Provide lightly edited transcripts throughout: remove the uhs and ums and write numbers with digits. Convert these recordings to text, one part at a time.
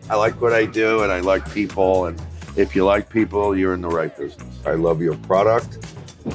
I like what I do and I like people. And if you like people, you're in the right business. I love your product.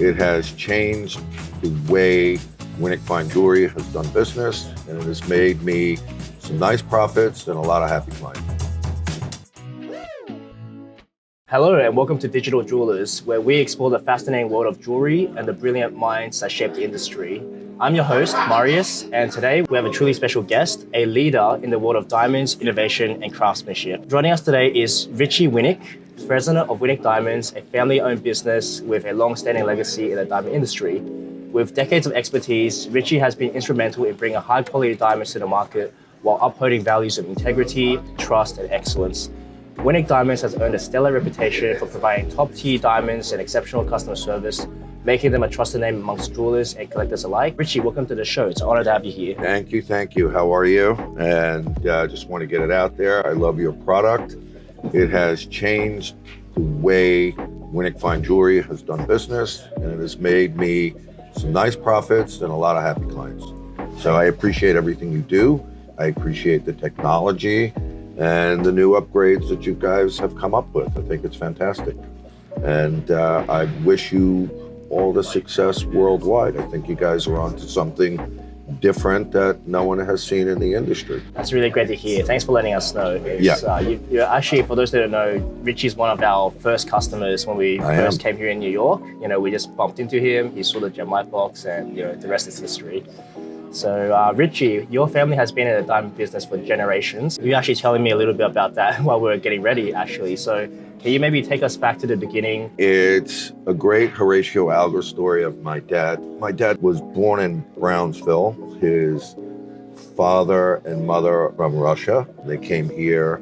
It has changed the way Winnick Fine Jewelry has done business, and it has made me some nice profits and a lot of happy clients. Hello and welcome to Digital Jewelers, where we explore the fascinating world of jewelry and the brilliant minds that shape the industry. I'm your host, Marius, and today we have a truly special guest, a leader in the world of diamonds, innovation, and craftsmanship. Joining us today is Richie Winnick, president of Winnick Diamonds, a family-owned business with a long-standing legacy in the diamond industry. With decades of expertise, Richie has been instrumental in bringing high-quality diamonds to the market while upholding values of integrity, trust, and excellence. Winnick Diamonds has earned a stellar reputation for providing top-tier diamonds and exceptional customer service, making them a trusted name amongst jewelers and collectors alike. Richie, welcome to the show. It's an honor to have you here. Thank you. How are you? And I just want to get it out there. I love your product. It has changed the way Winnick Fine Jewelry has done business, and it has made me some nice profits and a lot of happy clients. So I appreciate everything you do. I appreciate the technology and the new upgrades that you guys have come up with. I think it's fantastic. And I wish you all the success worldwide. I think you guys are onto something different that no one has seen in the industry. That's really great to hear. Thanks for letting us know. You're actually, for those that don't know, Richie's one of our first customers when we first came here in New York. We just bumped into him. He saw the GemLightbox, and the rest is history. So Richie, your family has been in the diamond business for generations. You were actually telling me a little bit about that while we were getting ready, actually. So can you maybe take us back to the beginning? It's a great Horatio Alger story of my dad. My dad was born in Brownsville. His father and mother are from Russia. They came here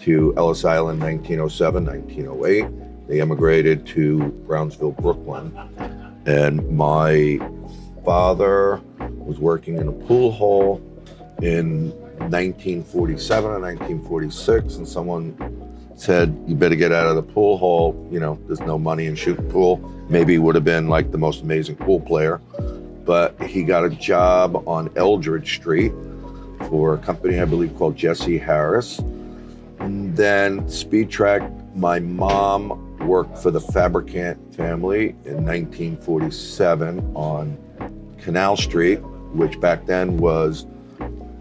to Ellis Island in 1907, 1908. They immigrated to Brownsville, Brooklyn. And my father was working in a pool hall in 1947 or 1946, and someone said, you better get out of the pool hall. There's no money in shooting pool. Maybe he would have been like the most amazing pool player, but he got a job on Eldridge Street for a company, I believe, called Jesse Harris. And then speed track, my mom worked for the Fabricant family in 1947 on Canal Street, which back then was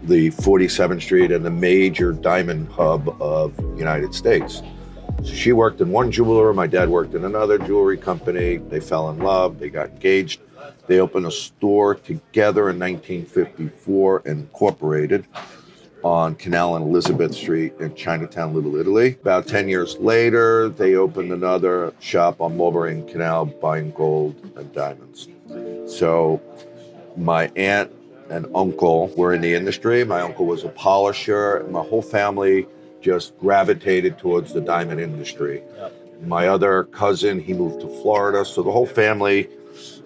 the 47th Street and the major diamond hub of the United States. So she worked in one jeweler, my dad worked in another jewelry company. They fell in love, they got engaged. They opened a store together in 1954 and incorporated on Canal and Elizabeth Street in Chinatown, Little Italy. About 10 years later, they opened another shop on Mulberry and Canal buying gold and diamonds. So my aunt and uncle were in the industry. My uncle was a polisher. My whole family just gravitated towards the diamond industry. My other cousin, he moved to Florida. So the whole family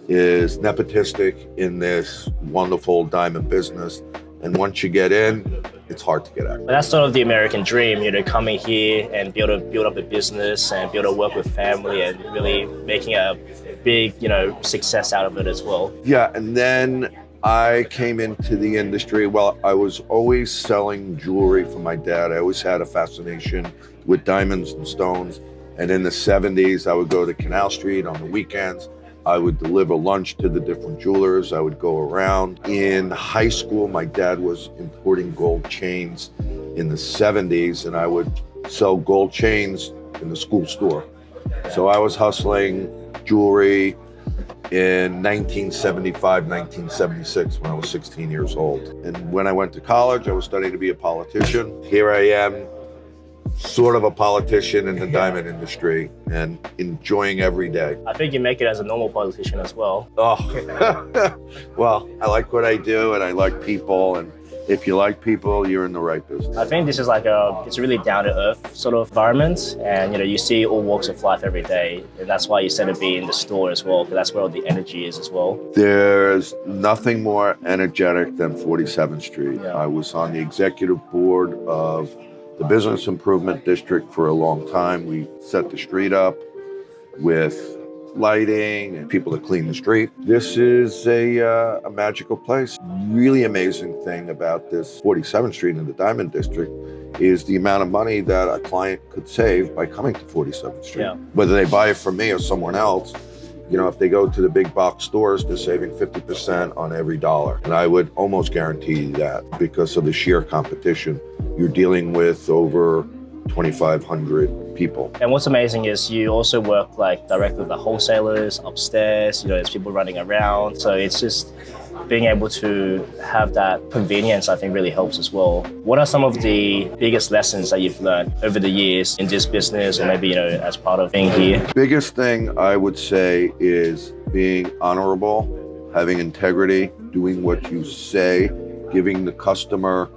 is nepotistic in this wonderful diamond business. And once you get in, it's hard to get out. But that's sort of the American dream, coming here and build up a business and be able to work with family and really making a big, success out of it as well. Yeah, and then I came into the industry. Well, I was always selling jewelry for my dad. I always had a fascination with diamonds and stones. And in the 70s, I would go to Canal Street on the weekends. I would deliver lunch to the different jewelers. I would go around. In high school, my dad was importing gold chains in the 70s, and I would sell gold chains in the school store. So I was hustling jewelry in 1975, 1976, when I was 16 years old. And when I went to college, I was studying to be a politician. Here I am, sort of a politician in the diamond industry and enjoying every day. I think you make it as a normal politician as well. Oh, well, I like what I do and I like people, and if you like people, you're in the right business. I think this is it's a really down-to-earth sort of environment, and you see all walks of life every day, and that's why you said to be in the store as well, because that's where all the energy is as well. There's nothing more energetic than 47th Street. Yeah. I was on the executive board of the Business Improvement District for a long time. We set the street up with lighting and people to clean the street. This is a magical place. Really amazing thing about this 47th Street in the Diamond District is the amount of money that a client could save by coming to 47th Street. Yeah. Whether they buy it from me or someone else, you know, if they go to the big box stores, they're saving 50% on every dollar. And I would almost guarantee that because of the sheer competition. You're dealing with over 2,500 people. And what's amazing is you also work like directly with the wholesalers upstairs, you know, there's people running around. So it's just being able to have that convenience, I think really helps as well. What are some of the biggest lessons that you've learned over the years in this business or maybe, you know, as part of being here? Biggest thing I would say is being honorable, having integrity, doing what you say, giving the customer,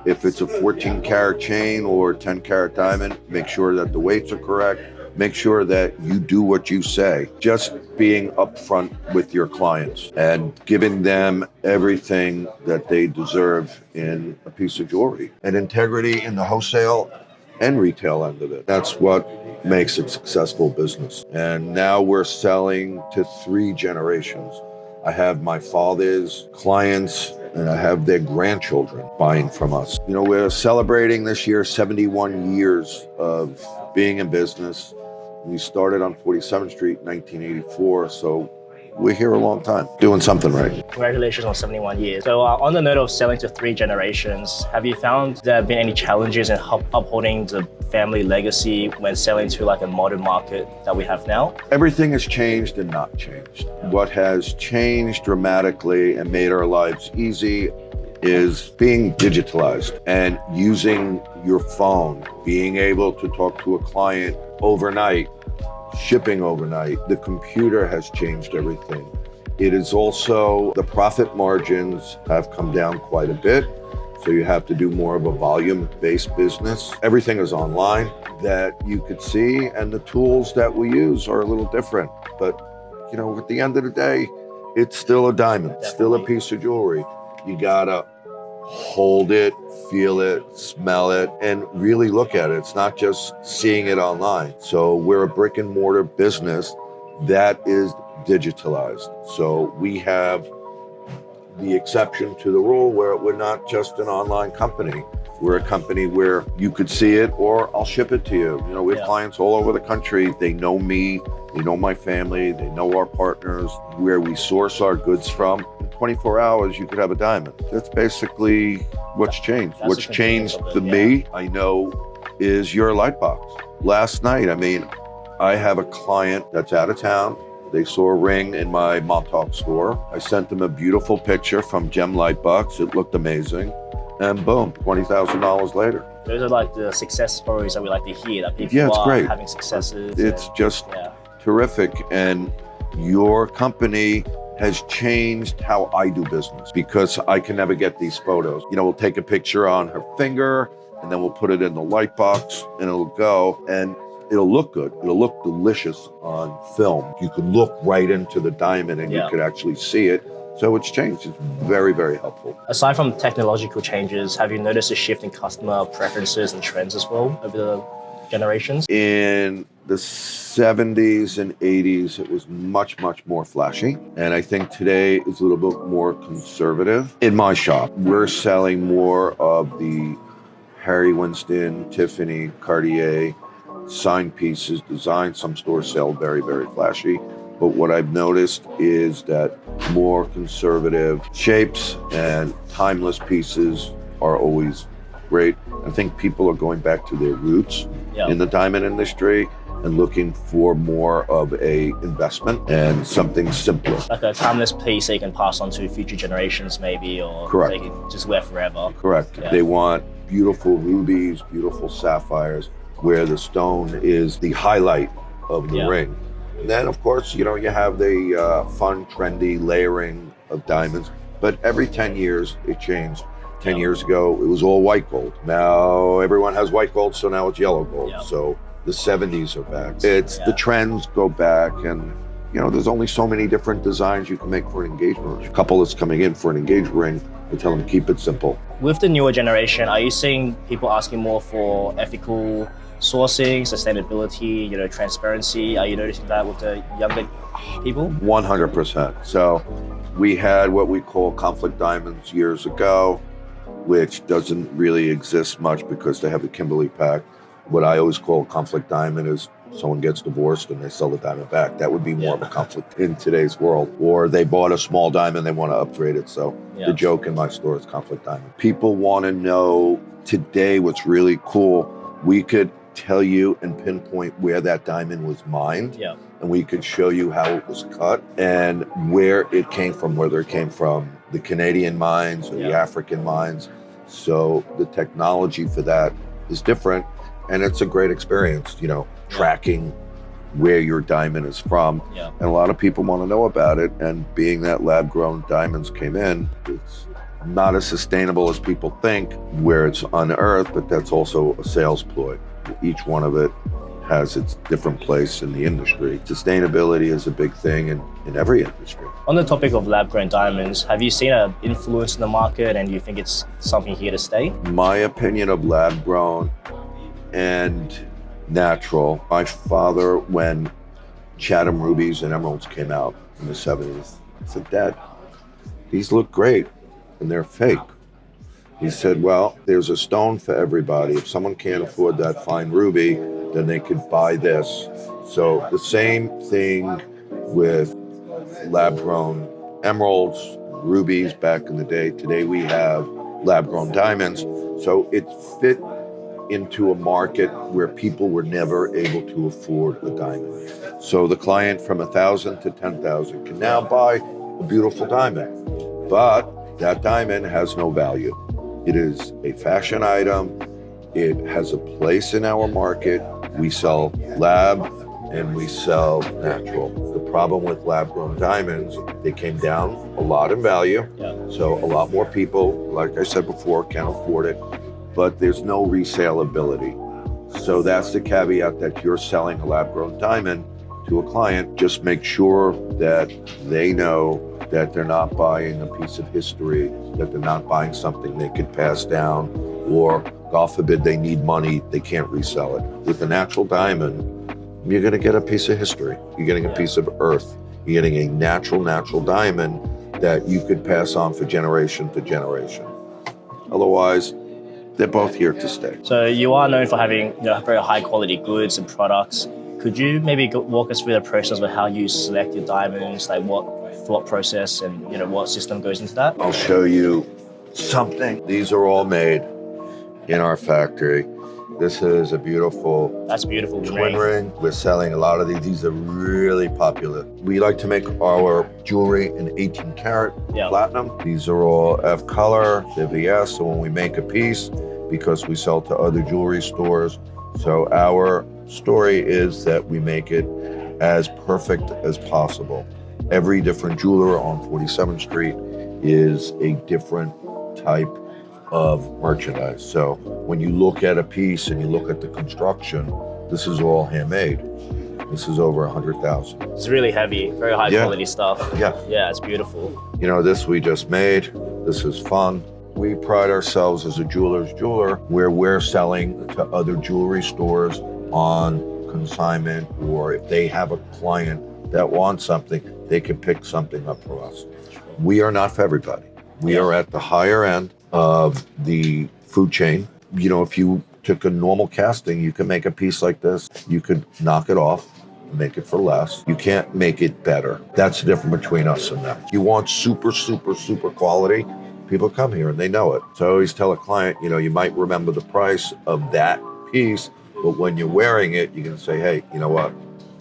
if it's a 14 karat chain or 10 karat diamond, make sure that the weights are correct. Make sure that you do what you say. Just being upfront with your clients and giving them everything that they deserve in a piece of jewelry. And integrity in the wholesale and retail end of it. That's what makes a successful business. And now we're selling to 3 generations. I have my father's clients and I have their grandchildren buying from us. You know, we're celebrating this year 71 years of being in business. We started on 47th Street in 1984, so we're here a long time, doing something right. Congratulations on 71 years. So on the note of selling to 3 generations, have you found there have been any challenges in upholding the family legacy when selling to like a modern market that we have now? Everything has changed and not changed. What has changed dramatically and made our lives easy is being digitalized and using your phone, being able to talk to a client overnight, shipping overnight. The computer has changed everything. It is also, the profit margins have come down quite a bit. So you have to do more of a volume-based business. Everything is online that you could see, and the tools that we use are a little different. But, you know, at the end of the day, it's still a diamond, still a piece of jewelry. You gotta hold it, feel it, smell it, and really look at it. It's not just seeing it online. So we're a brick and mortar business that is digitalized. So we have the exception to the rule where we're not just an online company. We're a company where you could see it or I'll ship it to you. You know, we have clients all over the country. They know me, they know my family, they know our partners, where we source our goods from. In 24 hours, you could have a diamond. That's basically what's changed. What's changed to me, I know, is your Lightbox. Last night, I mean, I have a client that's out of town. They saw a ring in my Montauk store. I sent them a beautiful picture from GemLightbox. It looked amazing. And boom, $20,000 later. Those are like the success stories that we like to hear, that people are great. having successes. It's just terrific. And your company has changed how I do business because I can never get these photos. You know, we'll take a picture on her finger and then we'll put it in the Lightbox and it'll go and it'll look good. It'll look delicious on film. You could look right into the diamond and you could actually see it. So it's changed. It's very, very helpful. Aside from technological changes, have you noticed a shift in customer preferences and trends as well over the generations? In the 70s and 80s, it was much, much more flashy. And I think today is a little bit more conservative. In my shop, we're selling more of the Harry Winston, Tiffany, Cartier, signed pieces, designs. Some stores sell very, very flashy. But what I've noticed is that more conservative shapes and timeless pieces are always great. I think people are going back to their roots in the diamond industry and looking for more of a investment and something simpler. Like a timeless piece they can pass on to future generations maybe, or they can just wear forever. Correct. Yeah. They want beautiful rubies, beautiful sapphires, where the stone is the highlight of the ring. And then, of course, you know, you have the fun, trendy layering of diamonds. But every 10 years, it changed. 10 years ago, it was all white gold. Now, everyone has white gold, so now it's yellow gold. So the 70s are back. It's the trends go back, and, you know, there's only so many different designs you can make for an engagement ring. A couple that's coming in for an engagement ring, I tell them, keep it simple. With the newer generation, are you seeing people asking more for ethical sourcing, sustainability, transparency? Are you noticing that with the younger people? 100%. So we had what we call conflict diamonds years ago, which doesn't really exist much because they have the Kimberly pack. What I always call a conflict diamond is someone gets divorced and they sell the diamond back. That would be more of a conflict in today's world. Or they bought a small diamond, they want to upgrade it. So the joke in my store is conflict diamond. People want to know today what's really cool. We could tell you and pinpoint where that diamond was mined. Yeah. And we could show you how it was cut and where it came from, whether it came from the Canadian mines or the African mines. So the technology for that is different. And it's a great experience, tracking where your diamond is from. Yeah. And a lot of people want to know about it. And being that lab-grown diamonds came in, it's not as sustainable as people think, where it's unearthed, but that's also a sales ploy. Each one of it has its different place in the industry. Sustainability is a big thing in every industry. On the topic of lab-grown diamonds, have you seen an influence in the market and do you think it's something here to stay? My opinion of lab-grown and natural. My father, when Chatham rubies and emeralds came out in the 70s, said, "Dad, these look great and they're fake." He said, "Well, there's a stone for everybody. If someone can't afford that fine ruby, then they could buy this." So the same thing with lab-grown emeralds, rubies back in the day. Today we have lab-grown diamonds. So it fit into a market where people were never able to afford a diamond. So the client from 1,000 to 10,000 can now buy a beautiful diamond, but that diamond has no value. It is a fashion item. It has a place in our market. We sell lab and we sell natural. The problem with lab-grown diamonds, they came down a lot in value. So a lot more people, like I said before, can't afford it, but there's no resale ability. So that's the caveat that you're selling a lab-grown diamond to a client. Just make sure that they know that they're not buying a piece of history, that they're not buying something they could pass down, or God forbid they need money, they can't resell it. With a natural diamond, you're gonna get a piece of history. You're getting a piece of earth. You're getting a natural diamond that you could pass on for generation to generation. Otherwise, they're both here to stay. So you are known for having very high quality goods and products. Could you maybe walk us through the process of how you select your diamonds, like what thought process and what system goes into that? I'll show you something. These are all made in our factory. This is a beautiful twin ring. We're selling a lot of these. These are really popular. We like to make our jewelry in 18 karat platinum. These are all F color, they're VS. So when we make a piece, because we sell to other jewelry stores, so our story is that we make it as perfect as possible. Every different jeweler on 47th Street is a different type of merchandise. So when you look at a piece and you look at the construction, this is all handmade. This is over 100,000. It's really heavy, very high quality stuff. Yeah. Yeah, it's beautiful. This we just made. This is fun. We pride ourselves as a jeweler's jeweler where we're selling to other jewelry stores on consignment, or if they have a client that wants something, they can pick something up for us. We are not for everybody. We are at the higher end of the food chain. If you took a normal casting, you can make a piece like this. You could knock it off and make it for less. You can't make it better. That's the difference between us and them. You want super, super, super quality, people come here and they know it. So I always tell a client, you might remember the price of that piece, but when you're wearing it, you can say, hey, you know what?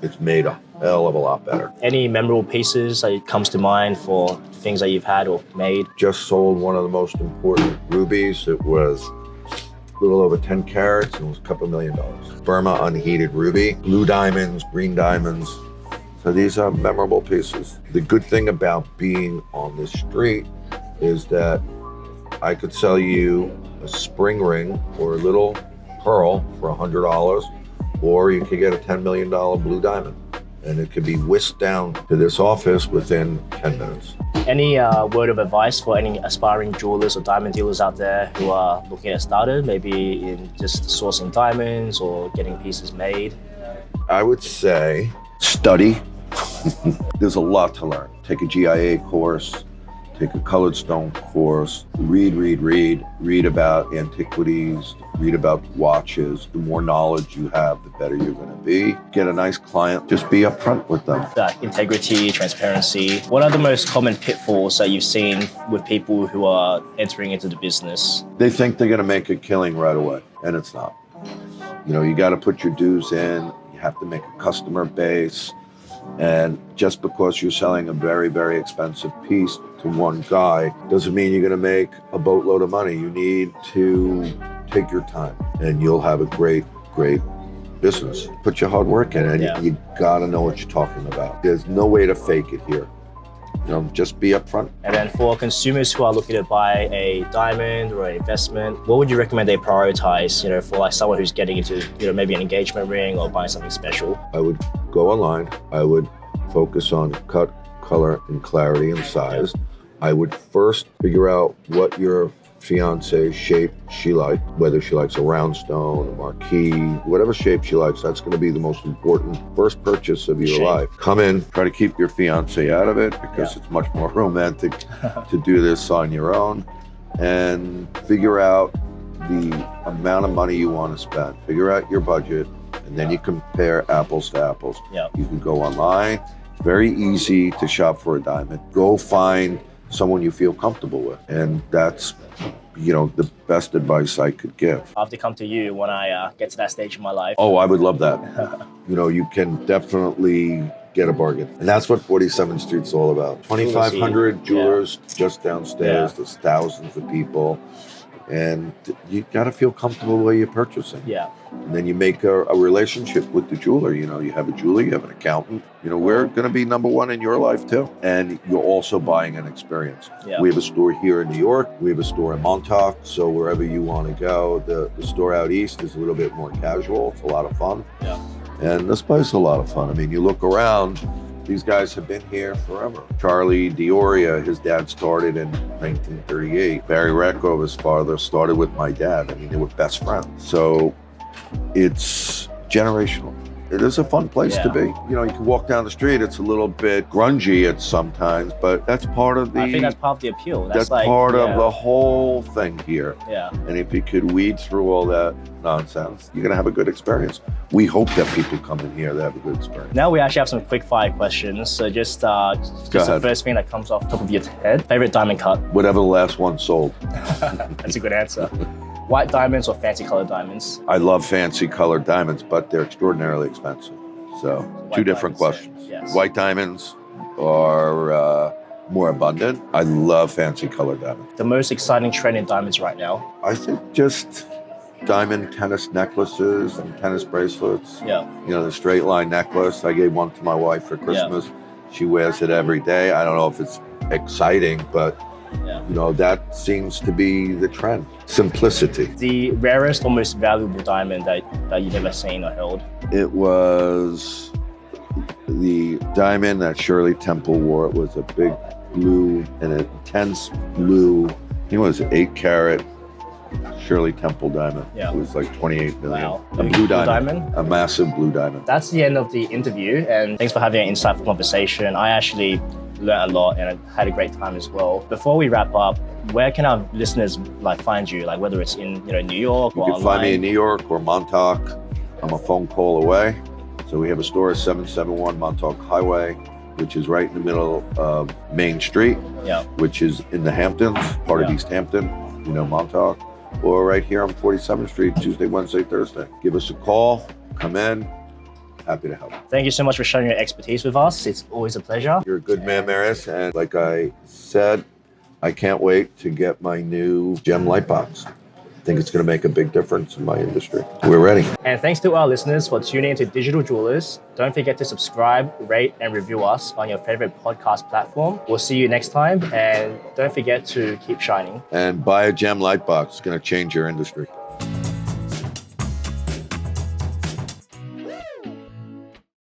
It's made a hell of a lot better. Any memorable pieces that comes to mind for things that you've had or made? Just sold one of the most important rubies. It was a little over 10 carats and it was a couple $1 million. Burma unheated ruby, blue diamonds, green diamonds. So these are memorable pieces. The good thing about being on this street is that I could sell you a spring ring or a little pearl for $100, or you could get a $10 million blue diamond, and it could be whisked down to this office within 10 minutes. Any word of advice for any aspiring jewelers or diamond dealers out there who are looking at started, maybe in just sourcing diamonds or getting pieces made? I would say study. There's a lot to learn. Take a GIA course, take a colored stone course, read about antiquities, read about watches. The more knowledge you have, the better you're going to be. Get a nice client, just be upfront with them. Integrity, transparency. What are the most common pitfalls that you've seen with people who are entering into the business? They think they're going to make a killing right away, and it's not. You know, you got to put your dues in. You have to make a customer base. And just because you're selling a very, very expensive piece to one guy doesn't mean you're going to make a boatload of money. You need to take your time and you'll have a great business. Put your hard work in and you got to know what you're talking about. There's no way to fake it here. You know, just be upfront. And then for consumers who are looking to buy a diamond or an investment, what would you recommend they prioritize, you know, for like someone who's getting into, you know, maybe an engagement ring or buying something special? I would go online. I would focus on cut, color, and clarity and size. I would first figure out what your fiance's shape she likes, whether she likes a round stone, a marquee, whatever shape she likes. That's going to be the most important first purchase of your life. Come in, try to keep your fiance out of it because it's much more romantic to do this on your own, and figure out the amount of money you want to spend. Figure out your budget, and then you compare apples to apples. You can go online. It's very easy to shop for a diamond. Go find someone you feel comfortable with, and that's, you know, the best advice I could give. I have to come to you when I get to that stage in my life. Oh, I would love that. You know, you can definitely get a bargain. And that's what 47th Street's all about. 2,500 jewelers just downstairs. There's thousands of people. And you got to feel comfortable where you're purchasing. And then you make a relationship with the jeweler. You know, you have a jeweler, you have an accountant. You know, we're going to be number one in your life too. And you're also buying an experience. We have a store here in New York. We have a store in Montauk. So wherever you want to go, the store out east is a little bit more casual. It's a lot of fun. And this place is a lot of fun. I mean, you look around, these guys have been here forever. Charlie Dioria, his dad started in 1938. Barry Recko, his father, started with my dad. I mean, they were best friends. So it's generational. It is a fun place to be. You know, you can walk down the street. It's a little bit grungy at sometimes, but that's part of the... I think that's part of the appeal. That's like, part of the whole thing here. And if you could weed through all that nonsense, you're going to have a good experience. We hope that people come in here, they have a good experience. Now we actually have some quick fire questions. So just the first thing that comes off the top of your head. Favorite diamond cut? Whatever the last one sold. That's a good answer. White diamonds or fancy colored diamonds? I love fancy colored diamonds, but they're extraordinarily expensive. So two different questions. White diamonds are more abundant. I love fancy colored diamonds. The most exciting trend in diamonds right now? I think just diamond tennis necklaces and tennis bracelets. You know, the straight line necklace. I gave one to my wife for Christmas. She wears it every day. I don't know if it's exciting, but you know, that seems to be the trend. Simplicity. The rarest or most valuable diamond that you've ever seen or held? It was the diamond that Shirley Temple wore. It was a big blue, an intense blue, I think it was an 8-carat Shirley Temple diamond. It was like 28 million. Wow. A blue diamond. A massive blue diamond. That's the end of the interview, and thanks for having an insightful conversation. I actually learned a lot and I had a great time as well. Before we wrap up, where can our listeners find you? Like whether it's in New York or online? You can find me in New York or Montauk. I'm a phone call away. So we have a store at 771 Montauk Highway, which is right in the middle of Main Street, which is in the Hamptons, part of East Hampton, you know, Montauk, or right here on 47th Street, Tuesday, Wednesday, Thursday. Give us a call, come in. Happy to help. Thank you so much for sharing your expertise with us. It's always a pleasure. You're a good man, Marius. And like I said, I can't wait to get my new GemLightbox. I think it's going to make a big difference in my industry. We're ready. And thanks to our listeners for tuning into Digital Jewelers. Don't forget to subscribe, rate, and review us on your favorite podcast platform. We'll see you next time. And don't forget to keep shining. And buy a GemLightbox. It's going to change your industry.